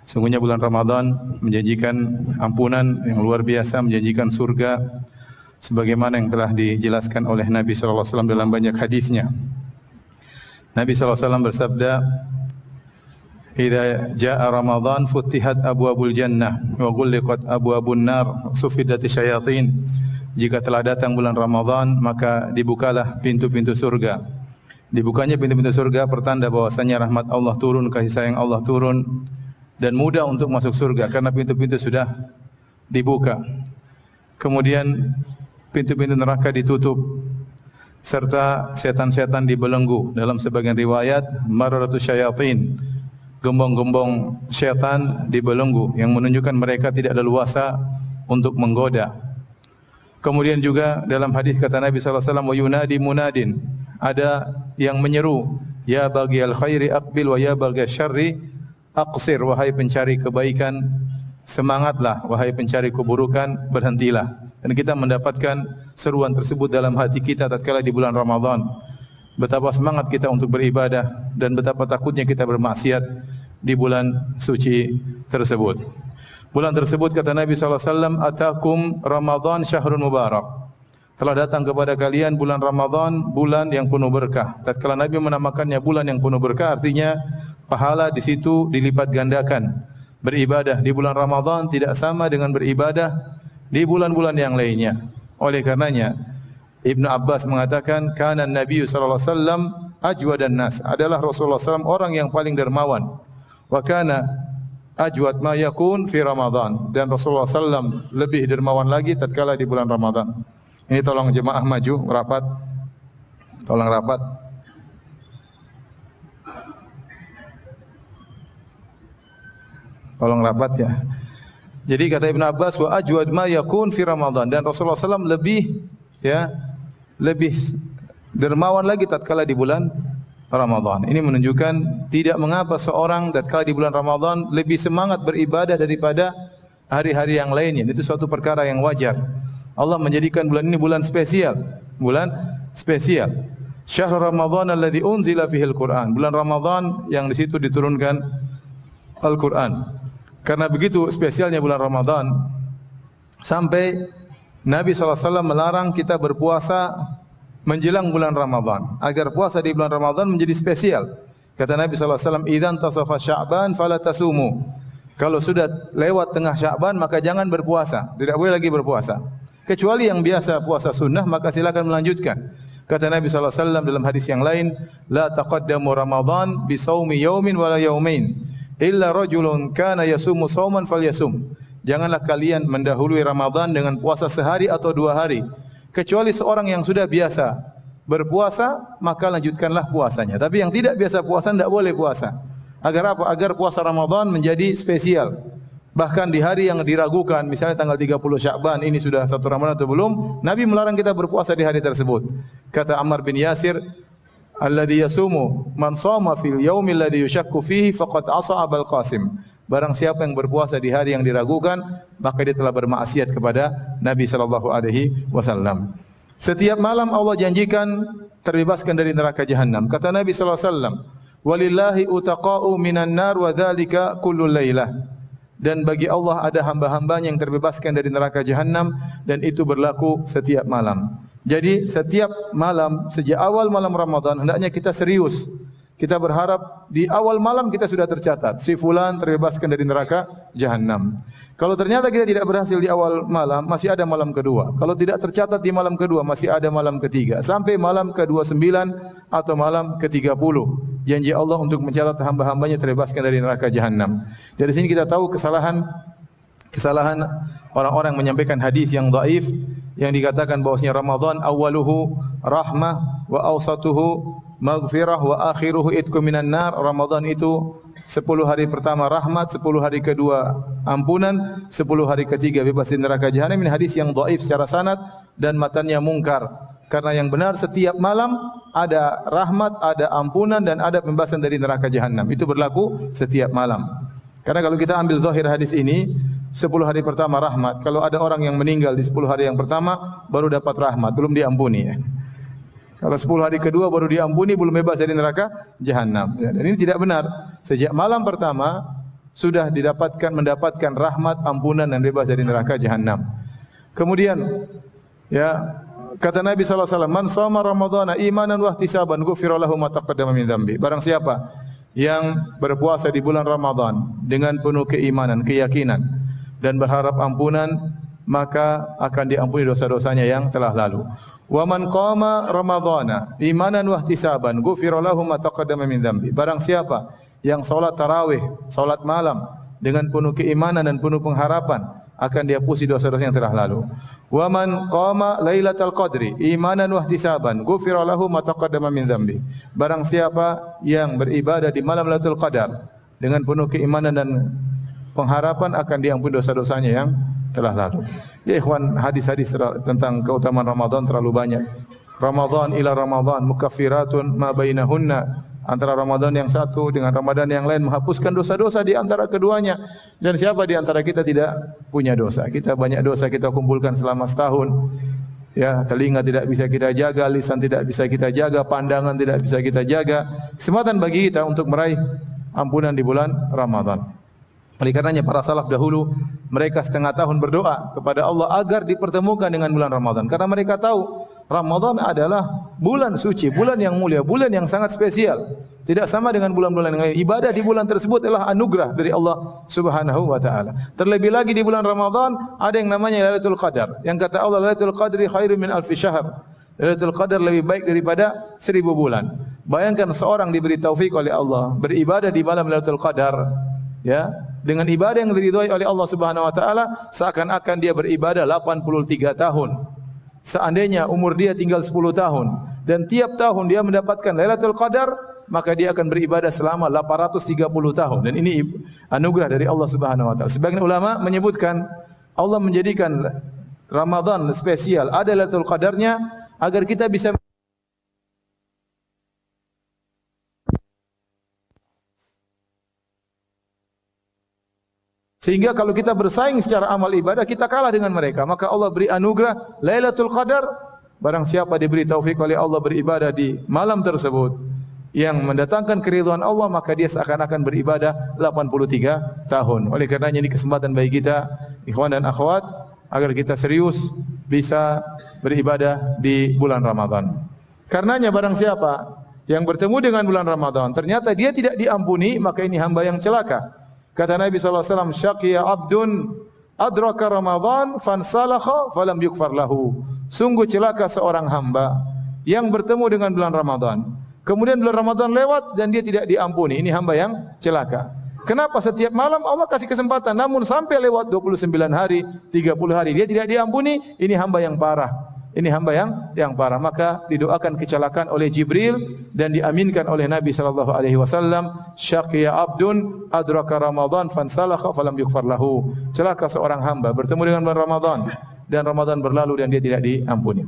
Sungguhnya bulan Ramadan menjanjikan ampunan yang luar biasa, menjanjikan surga sebagaimana yang telah dijelaskan oleh Nabi sallallahu alaihi wasallam dalam banyak hadisnya. Nabi sallallahu alaihi wasallam bersabda, "Idza jaa Ramadan futihat abwabul jannah wa ghulliqat abwabun nar, sufiddati syayatin." Jika telah datang bulan Ramadan, maka dibukalah pintu-pintu surga. Dibukanya pintu-pintu surga pertanda bahwasanya rahmat Allah turun, kasih sayang Allah turun dan mudah untuk masuk surga karena pintu-pintu sudah dibuka. Kemudian pintu-pintu neraka ditutup serta setan-setan dibelenggu. Dalam sebagian riwayat mararatus syayatin, gembong-gembong syaitan dibelenggu yang menunjukkan mereka tidak leluasa untuk menggoda. Kemudian juga dalam hadis kata Nabi sallallahu alaihi wasallam, wa yunadi munadin, ada yang menyeru, ya baghiyal khairi aqbil wa ya baghiyasy syarri aqsir, wahai pencari kebaikan semangatlah, wahai pencari keburukan berhentilah. Dan kita mendapatkan seruan tersebut dalam hati kita tatkala di bulan Ramadan. Betapa semangat kita untuk beribadah dan betapa takutnya kita bermaksiat di bulan suci tersebut. Bulan tersebut kata Nabi sallallahu alaihi wasallam, atakum Ramadan syahrun mubarak. Telah datang kepada kalian bulan Ramadan, bulan yang penuh berkah. Tatkala Nabi menamakannya bulan yang penuh berkah, artinya pahala di situ dilipat gandakan. Beribadah di bulan Ramadan tidak sama dengan beribadah di bulan-bulan yang lainnya. Oleh karenanya Ibnu Abbas mengatakan, kana Nabi sallallahu alaihi wasallam ajwadan nas, adalah Rasulullah SAW orang yang paling dermawan. Wa kana ajwad ma yakun fi Ramadan, dan Rasulullah SAW lebih dermawan lagi tatkala di bulan Ramadan. Ini tolong jemaah maju rapat. Tolong rapat. Tolong rapat ya. Jadi kata Ibnu Abbas, wa ajwad ma yakun fi Ramadan, dan Rasulullah SAW lebih dermawan lagi tatkala di bulan Ramadan. Ini menunjukkan tidak mengapa seorang tatkala di bulan Ramadan lebih semangat beribadah daripada hari-hari yang lainnya. Itu suatu perkara yang wajar. Allah menjadikan bulan ini bulan spesial. Bulan spesial. Syahrul Ramadan alladzi unzila fihil Qur'an. Bulan Ramadan yang di situ diturunkan Al-Qur'an. Karena begitu spesialnya bulan Ramadan, sampai Nabi SAW melarang kita berpuasa menjelang bulan Ramadan, agar puasa di bulan Ramadan menjadi spesial. Kata Nabi SAW, idzan tasafa Sya'ban fala tasumu. Kalau sudah lewat tengah Sya'ban maka jangan berpuasa, tidak boleh lagi berpuasa. Kecuali yang biasa puasa sunnah maka silakan melanjutkan. Kata Nabi SAW dalam hadis yang lain, la taqaddamu Ramadan bi shaumi yaumin wala yaumain illa rajulun kana yasumu shauman falyasum. Janganlah kalian mendahului Ramadan dengan puasa sehari atau 2 hari. Kecuali seorang yang sudah biasa berpuasa, maka lanjutkanlah puasanya. Tapi yang tidak biasa puasa, tidak boleh puasa. Agar apa? Agar puasa Ramadan menjadi spesial. Bahkan di hari yang diragukan, misalnya tanggal 30 Sya'ban, ini sudah 1 Ramadan atau belum, Nabi melarang kita berpuasa di hari tersebut. Kata Ammar bin Yasir, alladhi yasumu man shoma fil yaumil ladzi yushakku fihi faqad asa Abul Qasim. Barang siapa yang berpuasa di hari yang diragukan, maka dia telah bermaksiat kepada Nabi sallallahu alaihi wasallam. Setiap malam Allah janjikan terbebaskan dari neraka jahanam. Kata Nabi sallallahu alaihi wasallam, "Walillahi utaqa'u minan nar wa dzalika kullu lailah." Dan bagi Allah ada hamba-hambanya yang terbebaskan dari neraka jahanam, dan itu berlaku setiap malam. Jadi setiap malam, sejak awal malam Ramadan, hendaknya kita serius. Kita berharap di awal malam kita sudah tercatat, si fulan terbebaskan dari neraka jahanam. Kalau ternyata kita tidak berhasil di awal malam, masih ada malam kedua. Kalau tidak tercatat di malam kedua, masih ada malam ketiga. Sampai malam ke-29 atau malam ke-30. Janji Allah untuk mencatat hamba-hambanya terbebaskan dari neraka jahanam. Dari sini kita tahu kesalahan orang-orang menyampaikan hadis yang dhaif, yang dikatakan bahwasanya Ramadan awaluhu rahmah wa awsatuhu maghfirah wa akhiruhu itqu minan nar. Ramadan itu 10 hari pertama rahmat, 10 hari kedua ampunan, 10 hari ketiga bebas dari neraka jahanam. Ini hadis yang dhaif secara sanad dan matanya mungkar. Karena yang benar setiap malam ada rahmat, ada ampunan dan ada pembebasan dari neraka jahanam. Itu berlaku setiap malam. Karena kalau kita ambil zahir hadis ini, 10 hari pertama rahmat. Kalau ada orang yang meninggal di 10 hari yang pertama baru dapat rahmat, belum diampuni. Kalau 10 hari kedua baru diampuni, belum bebas dari neraka jahanam. Dan ini tidak benar. Sejak malam pertama sudah mendapatkan rahmat, ampunan dan bebas dari neraka jahanam. Kemudian ya kata Nabi sallallahu alaihi wasallam, "Man shoma ramadhana imanan wa ihtisaban ghufira lahu ma taqaddama min dzambi." Barang siapa yang berpuasa di bulan Ramadan dengan penuh keimanan, keyakinan dan berharap ampunan, maka akan diampuni dosa-dosanya yang telah lalu. Wa man qama ramadhana imanan wa ihtisaban ghufira lahu ma taqaddama min dzambi. Barang siapa yang salat tarawih, salat malam dengan penuh keimanan dan penuh pengharapan, akan dihapusi dosa-dosa yang telah lalu. Wa man qama lailatal qadri imanan wa ihtisaban ghufira lahu ma taqaddama min dzambi. Barang siapa yang beribadah di malam Lailatul Qadar dengan penuh keimanan dan pengharapan, akan diampuni dosa-dosanya yang telah lalu. Ya ikhwan, hadis-hadis tentang keutamaan Ramadan terlalu banyak. Ramadan ila Ramadan mukaffiratun ma bainahunna. Antara Ramadan yang satu dengan Ramadan yang lain menghapuskan dosa-dosa di antara keduanya. Dan siapa di antara kita tidak punya dosa? Kita banyak dosa kita kumpulkan selama setahun. Ya, telinga tidak bisa kita jaga, lisan tidak bisa kita jaga, pandangan tidak bisa kita jaga. Kesempatan bagi kita untuk meraih ampunan di bulan Ramadan. Oleh karenanya para salaf dahulu mereka setengah tahun berdoa kepada Allah agar dipertemukan dengan bulan Ramadan, karena mereka tahu Ramadan adalah bulan suci, bulan yang mulia, bulan yang sangat spesial. Tidak sama dengan bulan-bulan yang lain. Ibadah di bulan tersebut adalah anugerah dari Allah Subhanahu wa taala. Terlebih lagi di bulan Ramadan ada yang namanya Lailatul Qadar. Yang kata Allah, Lailatul Qadri khairum min alfi syahr. Lailatul Qadar lebih baik daripada 1000 bulan. Bayangkan seorang diberi taufik oleh Allah beribadah di malam Lailatul Qadar, ya, dengan ibadah yang diridhai oleh Allah Subhanahu wa taala, seakan-akan dia beribadah 83 tahun. Seandainya umur dia tinggal 10 tahun dan tiap tahun dia mendapatkan Lailatul Qadar, maka dia akan beribadah selama 830 tahun. Dan ini anugerah dari Allah Subhanahu wa taala. Sebagian ulama menyebutkan Allah menjadikan Ramadan spesial, ada Lailatul Qadarnya agar kita bisa sehingga kalau kita bersaing secara amal ibadah, kita kalah dengan mereka. Maka Allah beri anugerah Lailatul Qadar. Barang siapa diberi taufik oleh Allah beribadah di malam tersebut yang mendatangkan keridhaan Allah, maka dia seakan-akan beribadah 83 tahun. Oleh karenanya ini kesempatan bagi kita, ikhwan dan akhwat, agar kita serius bisa beribadah di bulan Ramadan. Karenanya barang siapa yang bertemu dengan bulan Ramadan, ternyata dia tidak diampuni, maka ini hamba yang celaka. Kata Nabi SAW, syaqiya abdun adraka Ramadan fansalakha falam yukfar lahu. Sungguh celaka seorang hamba yang bertemu dengan bulan Ramadan, kemudian bulan Ramadan lewat dan dia tidak diampuni. Ini hamba yang celaka. Kenapa setiap malam Allah kasih kesempatan, namun sampai lewat 29 hari, 30 hari dia tidak diampuni? Ini hamba yang parah. Ini hamba yang parah. Maka didoakan kecelakaan oleh Jibril dan diaminkan oleh Nabi sallallahu alaihi wasallam, syaqiya abdun adraka Ramadan fansalakha falam yukfar lahu. Celaka seorang hamba bertemu dengan bulan Ramadan dan Ramadan berlalu dan dia tidak diampuni.